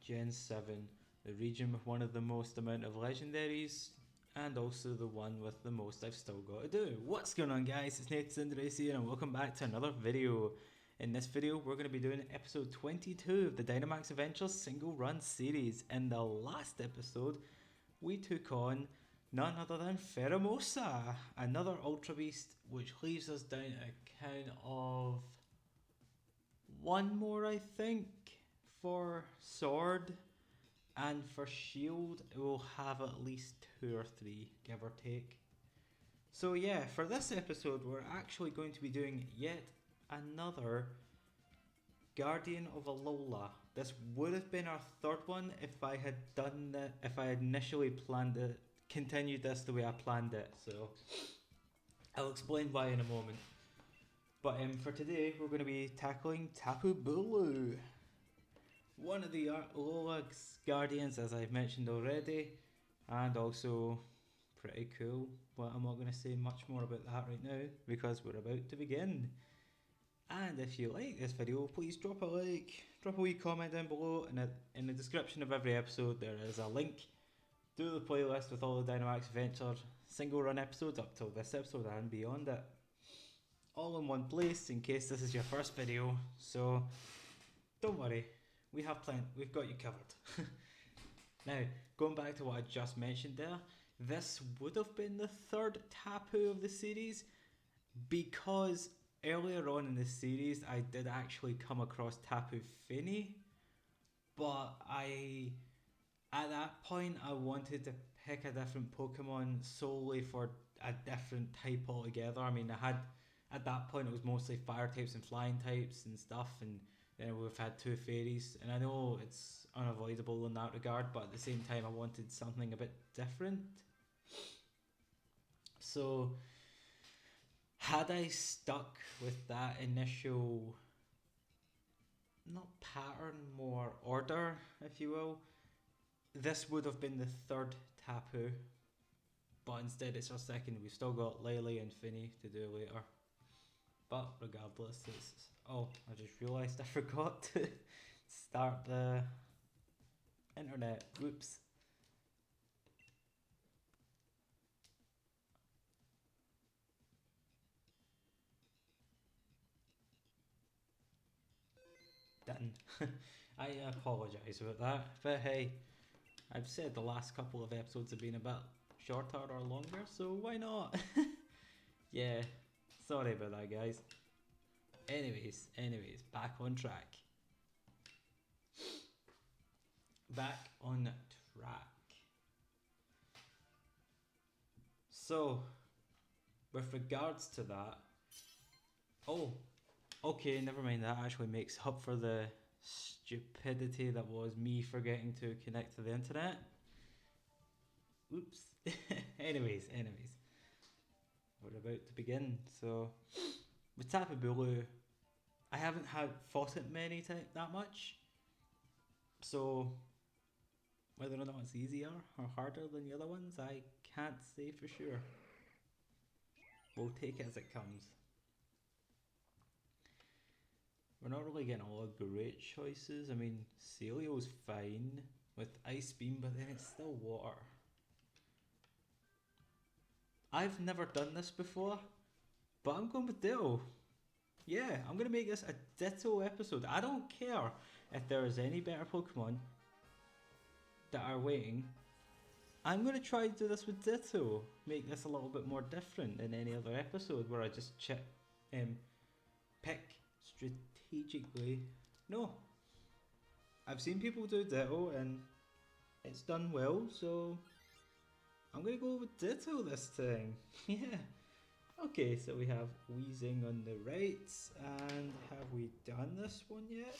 Gen 7, the region with one of the most amount of legendaries, and also the one with the most I've still got to do. What's going on, guys? It's Nathan here, and welcome back to another video. In this video, we're going to be doing episode 22 of the Dynamax Adventure single run series. In the last episode, we took on none other than Pheromosa, another Ultra Beast, which leaves us down a count of one more, I think, for Sword. And for Shield, we'll have at least 2 or 3, give or take. So yeah, for this episode, we're actually going to be doing yet another Guardian of Alola. This would have been our third one if I had done that, if I had initially planned it, continued this the way I planned it. So I'll explain why in a moment. But for today, we're going to be tackling Tapu Bulu, one of the Alola's Guardians, as I've mentioned already, and also pretty cool. But I'm not going to say much more about that right now because we're about to begin. And if you like this video, please drop a like, drop a wee comment down below, and in the description of every episode there is a link to the playlist with all the Dynamax Adventure single run episodes up till this episode and beyond it, all in one place in case this is your first video. So don't worry, we've got you covered. Now, going back to what I just mentioned there, this would have been the third Tapu of the series because earlier on in the series I did actually come across Tapu Fini, but at that point I wanted to pick a different Pokemon solely for a different type altogether. I mean, at that point it was mostly fire types and flying types and stuff, and then we've had 2 fairies, and I know it's unavoidable in that regard, but at the same time I wanted something a bit different. So had I stuck with that initial, not pattern, more order, if you will, this would have been the third Tapu, but instead it's our second. We've still got Lily and Finny to do later. But regardless, it's... Oh, I just realised I forgot to start the internet. Whoops. Done. I apologise about that, but hey, I've said the last couple of episodes have been a bit shorter or longer, so why not? Yeah, sorry about that, guys. Anyways, back on track. Back on track. So, with regards to that... Oh, okay, never mind. That actually makes up for the stupidity that was me forgetting to connect to the internet. Oops. anyways. We're about to begin. So, with Tapu Bulu, I haven't fought it that much. So, whether or not it's easier or harder than the other ones, I can't say for sure. We'll take it as it comes. We're not really getting a lot of great choices. I mean, Celio's fine with Ice Beam, but then it's still water. I've never done this before, but I'm going with Ditto. Yeah, I'm going to make this a Ditto episode. I don't care if there is any better Pokemon that are waiting. I'm going to try to do this with Ditto. Make this a little bit more different than any other episode where I just pick strategically. No. I've seen people do Ditto and it's done well, so I'm going to go with Ditto this time. Yeah. Okay, so we have Weezing on the right, and have we done this one yet?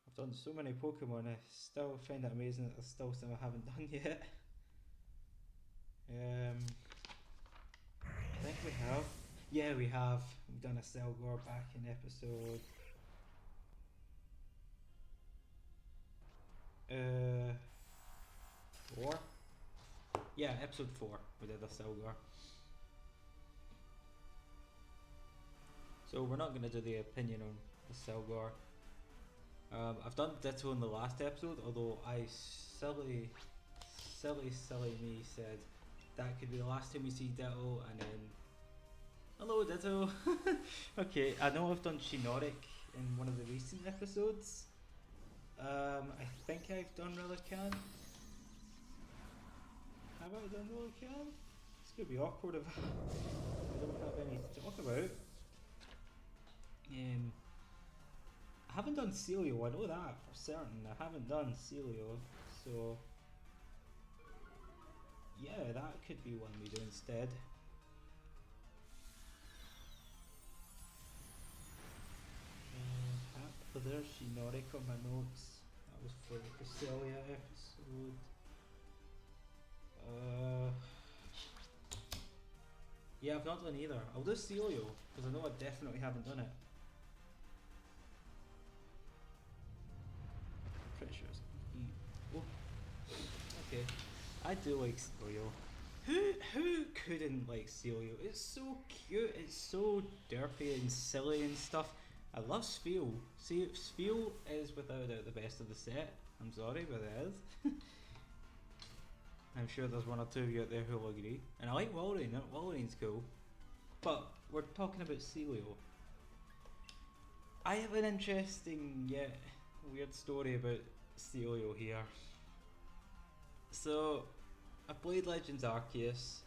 I've done so many Pokemon, I still find it amazing that there's still some I haven't done yet. I think we have. Yeah, we have. We've done a Selgor back in episode... 4? Yeah, episode 4 we did a Selgor. So we're not going to do the opinion on the Selgor. I've done Ditto in the last episode, although silly me said that could be the last time we see Ditto, and then hello Ditto. Okay, I know I've done Shinnoric in one of the recent episodes. I think I've done Relican. Have I done Relican? It's gonna be awkward if I don't have any to talk about. I haven't done Celio, I know that for certain. I haven't done Celio, so yeah, that could be one we do instead. So there's Shinoric on my notes. That was for the Cresselia episode. Yeah, I've not done either. I'll do Celio, because I know I definitely haven't done it. Pretty sure it's oh. Okay. I do like Celio. Who couldn't like Celio? It's so cute, it's so derpy and silly and stuff. I love Spheal. See, Spheal is without a doubt the best of the set. I'm sorry, but it is. I'm sure there's one or two of you out there who'll agree. And I like Walrein. Walrein's cool. But we're talking about Celio. I have an interesting yet weird story about Celio here. So, I played Legends Arceus,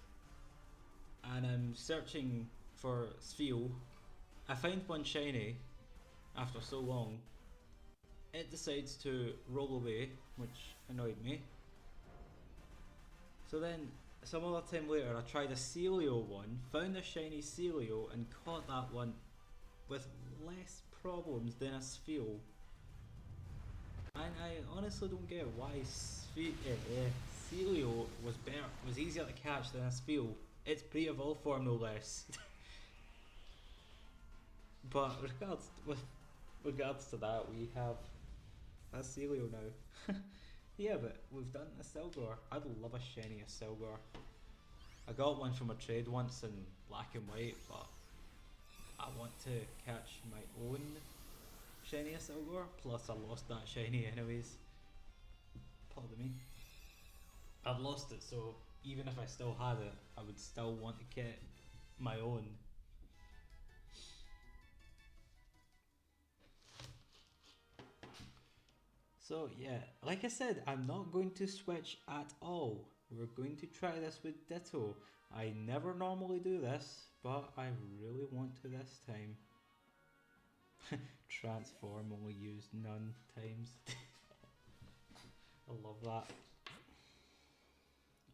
and I'm searching for Spheal. I find one shiny after so long. It decides to roll away, which annoyed me. So then, some other time later, I tried a Celio one, found a shiny Celio, and caught that one with less problems than a Spheal. And I honestly don't get why Celio was easier to catch than a Spheal. It's pre-evolved form, no less. But with regards to that, we have a Celio now. Yeah, but we've done a Selgar. I'd love a shiny Selgar. I got one from a trade once in black and white, but I want to catch my own shiny Selgar. Plus, I lost that shiny anyways. Pardon me. I've lost it, so even if I still had it, I would still want to get my own. So yeah, like I said, I'm not going to switch at all. We're going to try this with Ditto. I never normally do this, but I really want to this time. Transform only used none times. I love that.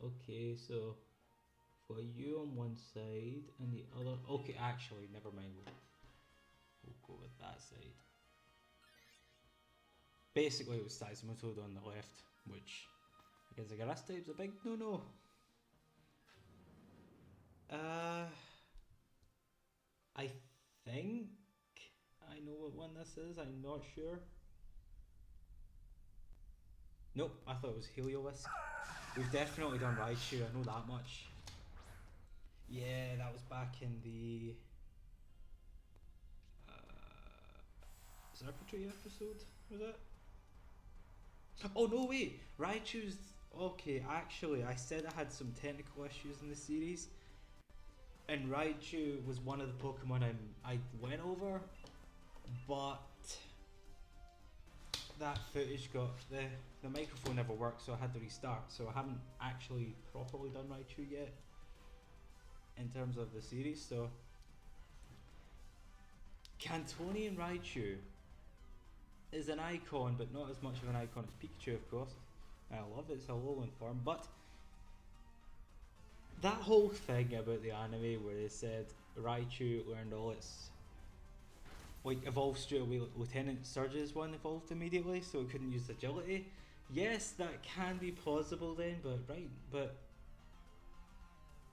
Okay, so for you on one side and the other. Okay, actually, never mind. We'll go with that side. Basically, it was Seismitoad on the left, which against a grass type's a big no-no. I think I know what one this is. I'm not sure. Nope, I thought it was Heliolisk. We've definitely done Raichu. I know that much. Yeah, that was back in the Circuitry episode. Was it? Oh no, wait! Raichu's. Okay, actually, I said I had some technical issues in the series, and Raichu was one of the Pokemon I went over, but that footage got. The microphone never worked, so I had to restart, so I haven't actually properly done Raichu yet in terms of the series, so. Cantonian Raichu is an icon, but not as much of an icon as Pikachu, of course. I love its Alolan form, but that whole thing about the anime where they said Raichu learned all its evolved straight away. Lieutenant Surge's one evolved immediately, so it couldn't use agility. Yes, that can be plausible then, but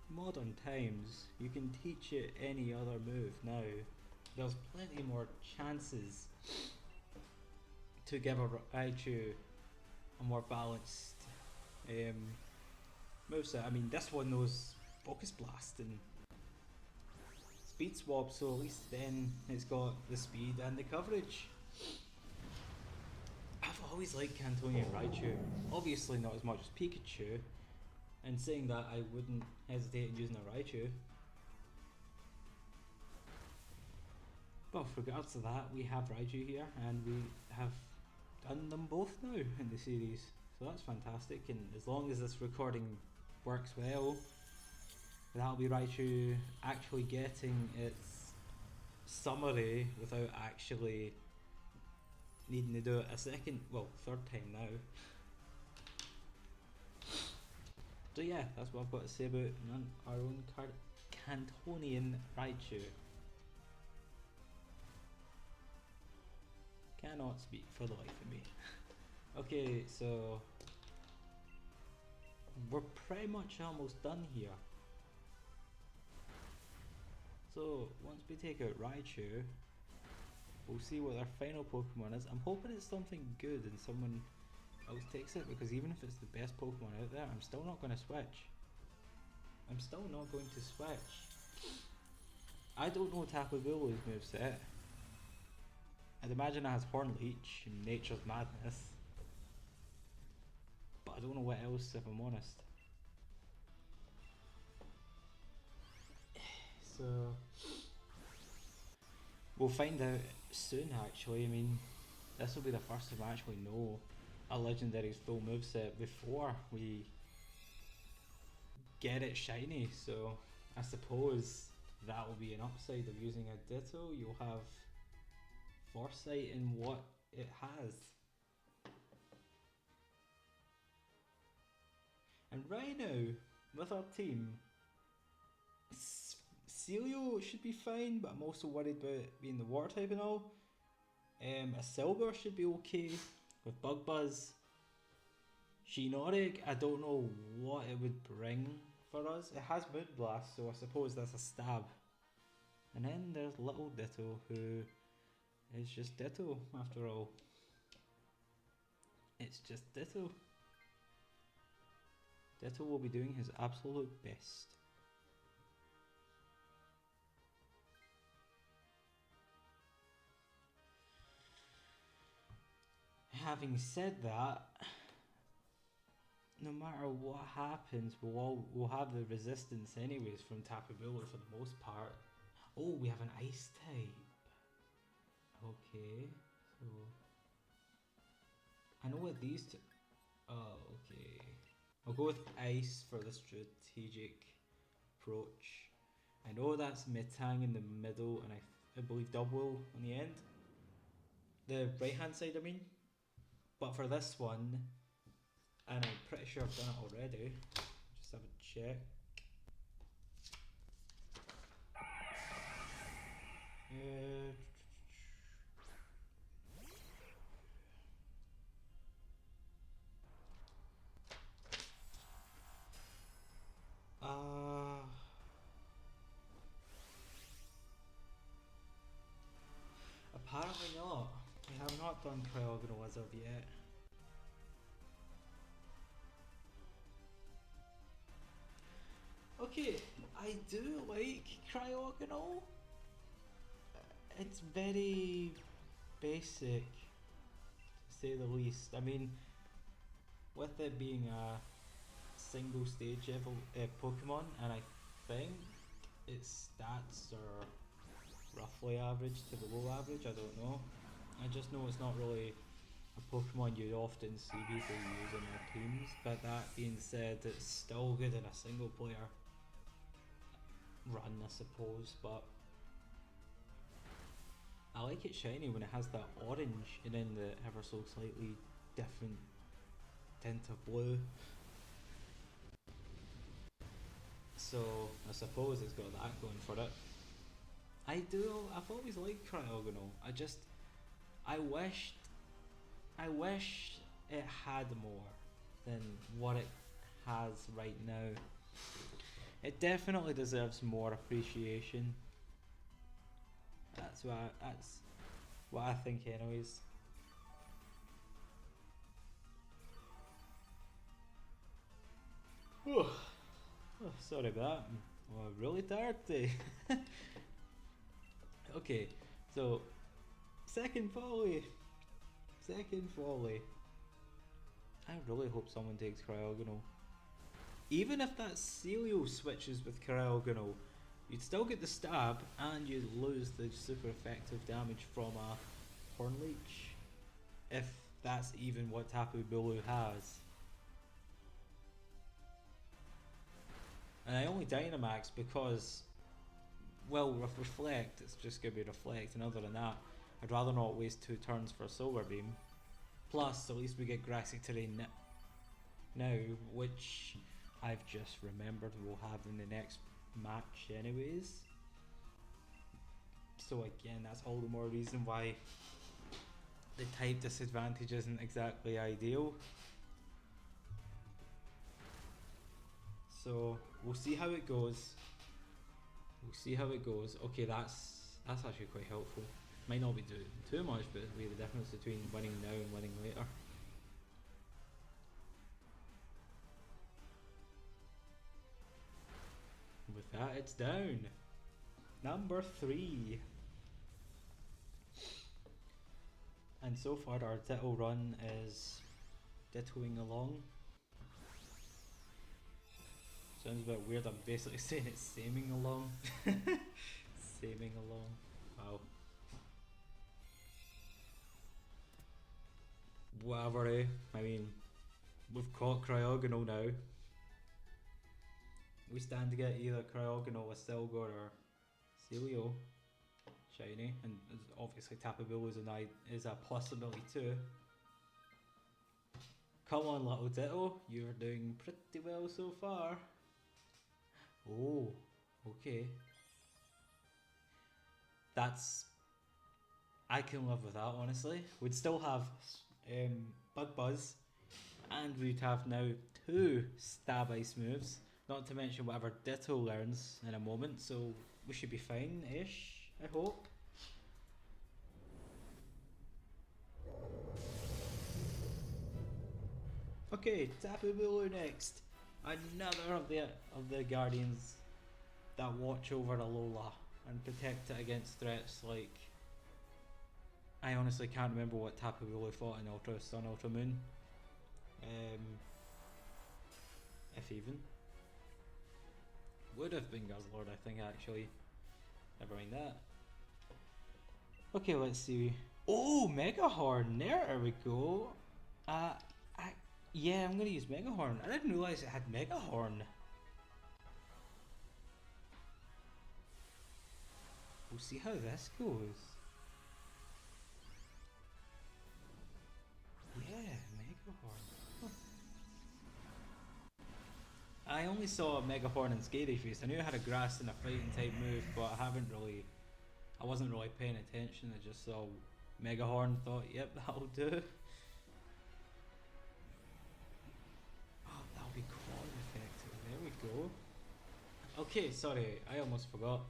modern times, you can teach it any other move now. There's plenty more chances to give a Raichu a more balanced moveset. I mean, this one knows Focus Blast and Speed Swap, so at least then it's got the speed and the coverage. always like Cantonian Raichu. Obviously not as much as Pikachu. And saying that, I wouldn't hesitate in using a Raichu. But with regards to that, we have Raichu here, and we have done them both now in the series. So that's fantastic, and as long as this recording works well, that'll be Raichu actually getting its summary without actually needing to do it a second, well, third time now. So yeah, that's what I've got to say about our own Cantonian Raichu. Cannot speak for the life of me. Okay, so we're pretty much almost done here. So once we take out Raichu, we'll see what our final Pokemon is. I'm hoping it's something good and someone else takes it, because even if it's the best Pokemon out there, I'm still not going to switch. I'm still not going to switch. I don't know Tapu Bulu's moveset. I'd imagine it has Horn Leech and Nature's Madness. But I don't know what else, if I'm honest. So we'll find out soon actually. I mean, this will be the first time I actually know a legendary's full moveset before we get it shiny, so I suppose that will be an upside of using a Ditto. You'll have foresight in what it has. And right now, with our team, Celio should be fine, but I'm also worried about it being the water type and all. A Silver should be okay with Bug Buzz. Shiinotic, I don't know what it would bring for us. It has Moonblast, so I suppose that's a stab. And then there's Little Ditto, who is just Ditto after all. It's just Ditto. Ditto will be doing his absolute best. Having said that, no matter what happens, we'll have the resistance anyways from Tapu Bulu for the most part. Oh, we have an ice type. Okay, so I know what these two. Oh, okay. I'll go with ice for the strategic approach. I know that's Metang in the middle, and I believe Double on the end. The right hand side, I mean. But for this one, and I'm pretty sure I've done it already. Just have a check. Apparently not. We have not done Cryogonal as of yet. Okay, I do like Cryogonal. It's very basic, to say the least. I mean, with it being a single stage Pokemon, and I think its stats are roughly average to below average, I don't know. I just know it's not really a Pokemon you'd often see people use in their teams, but that being said, it's still good in a single player run, I suppose. But I like it shiny when it has that orange and then the ever so slightly different tint of blue. So I suppose it's got that going for it. I've always liked Cryogonal. I wish it had more than what it has right now. It definitely deserves more appreciation. That's what I think anyways. Oh, sorry about that. Well, really tired today. Okay, so second volley. I really hope someone takes Cryogonal. Even if that Celio switches with Cryogonal, you'd still get the stab and you'd lose the super effective damage from a Horn Leech. If that's even what Tapu Bulu has. And I only Dynamax because, well, with Reflect, it's just going to be Reflect, and other than that, I'd rather not waste 2 turns for a Silver Beam. Plus, at least we get Grassy Terrain now, which I've just remembered we'll have in the next match anyways. So again, that's all the more reason why the type disadvantage isn't exactly ideal. So we'll see how it goes. Okay, that's actually quite helpful. Might not be doing too much, but it'll be the difference between winning now and winning later. With that, it's down. Number 3. And so far our Ditto run is Dittoing along. Sounds a bit weird, I'm basically saying it's saming along. Saming along. Wow. Whatever, eh? I mean, we've caught Cryogonal now. We stand to get either Cryogonal, a Stilgor, or Celio shiny, and obviously Tapu Bulu is a possibility too. Come on, little Ditto, you're doing pretty well so far. Oh, okay. I can live with that, honestly. We'd still have Bug Buzz, and we'd have now 2 Stab Ice moves, not to mention whatever Ditto learns in a moment, so we should be fine-ish, I hope. Okay, Tapu Bulu next. Another of the guardians that watch over Alola and protect it against threats like... I honestly can't remember what Tapu Bulu fought in Ultra Sun, Ultra Moon. If even. Would have been Guzzlord, I think, actually. Never mind that. Okay, let's see. Oh, Mega Horn! There we go. Yeah, I'm gonna use Mega Horn. I didn't realize it had Mega Horn. We'll see how this goes. Yeah, Mega Horn. Huh. I only saw Mega Horn and Scary Face. I knew it had a grass and a fighting type move, but I wasn't really paying attention. I just saw Mega Horn, thought, yep, that'll do. Oh, that'll be quite effective. There we go. Okay, sorry, I almost forgot.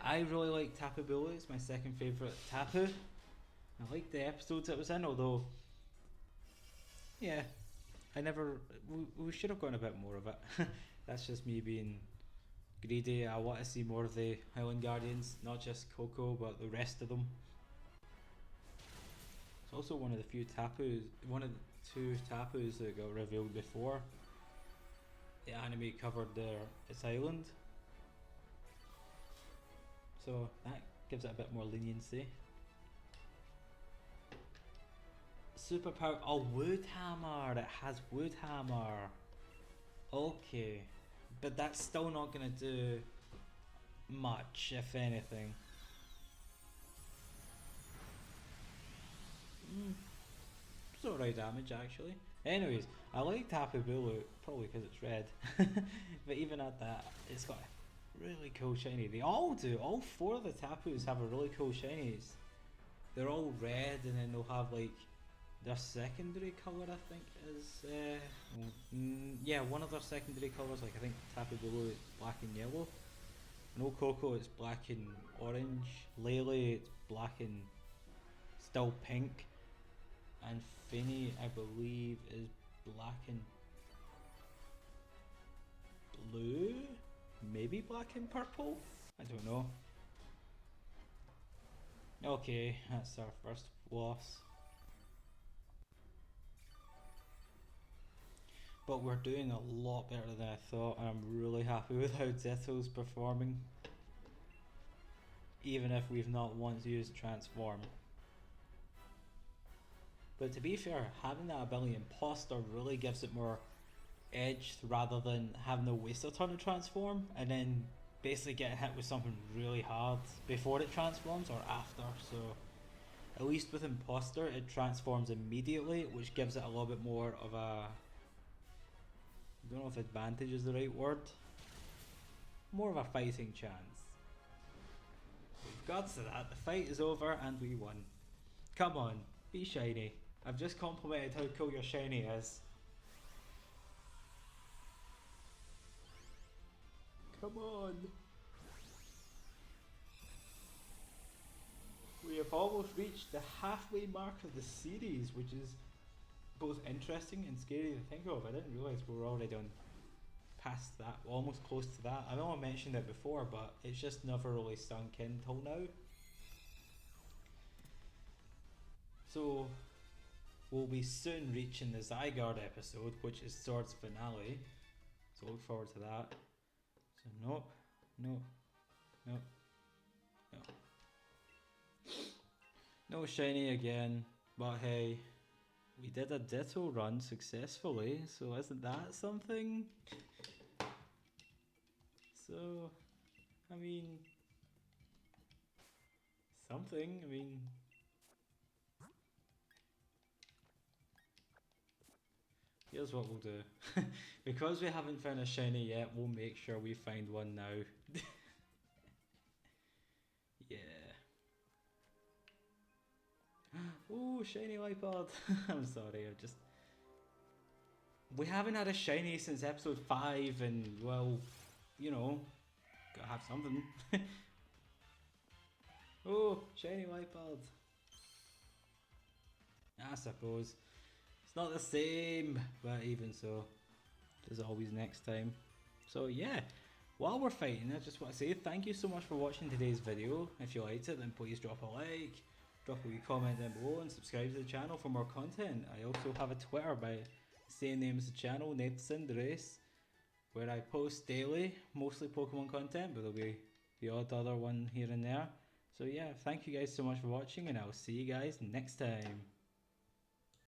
I really like Tapu Bulu. It's my second favourite Tapu. I like the episodes it was in, although, yeah, we should have gone a bit more of it. That's just me being greedy. I want to see more of the Highland Guardians, not just Coco, but the rest of them. It's also one of the one of the 2 Tapus that got revealed before the anime covered its island. So that gives it a bit more leniency. Superpower, oh, Wood Hammer, it has Wood Hammer. Okay, but that's still not gonna do much, if anything. It's alright damage actually. Anyways, I like Tapu Bulu, probably because it's red. But even at that, it's got a really cool shiny. They all do, all 4 of the Tapus have a really cool shinies. They're all red, and then they'll have like their secondary colour, I think, is yeah, one of their secondary colours, like I think Tapu Bulu is black and yellow. No, Coco it's black and orange. Lele it's black and still pink. And Finny, I believe, is black and blue? Maybe black and purple? I don't know. Okay, that's our first loss. But we're doing a lot better than I thought, and I'm really happy with how Ditto's performing. Even if we've not once used Transform. But to be fair, having that ability Imposter really gives it more edge rather than having to waste a ton of Transform and then basically get hit with something really hard before it transforms or after. So at least with Imposter it transforms immediately, which gives it a little bit more of a, I don't know if advantage is the right word, more of a fighting chance. With regards to that, the fight is over and we won. Come on, be shiny. I've just complimented how cool your shiny is. Come on. We have almost reached the halfway mark of the series, which is both interesting and scary to think of. I didn't realise we were already on past that, almost close to that. I know I mentioned it before, but it's just never really sunk in till now. So we'll be soon reaching the Zygarde episode, which is Sword's finale. So look forward to that. So no, no, no, no. No shiny again, but hey, we did a Ditto run successfully, so isn't that something? So, I mean, something, I mean, here's what we'll do. Because we haven't found a shiny yet, we'll make sure we find one now. Yeah. Oh, shiny Lipard. I'm sorry, I just... We haven't had a shiny since episode 5 and, well, you know, gotta have something. Oh, shiny Lipard. I suppose. It's not the same, but even so, there's always next time. So yeah, while we're fighting, I just want to say thank you so much for watching today's video. If you liked it, then please drop a like, drop a wee comment down below, and subscribe to the channel for more content. I also have a Twitter by the same name as the channel, Race, where I post daily, mostly Pokemon content, but there'll be the odd other one here and there. So yeah, thank you guys so much for watching, and I'll see you guys next time.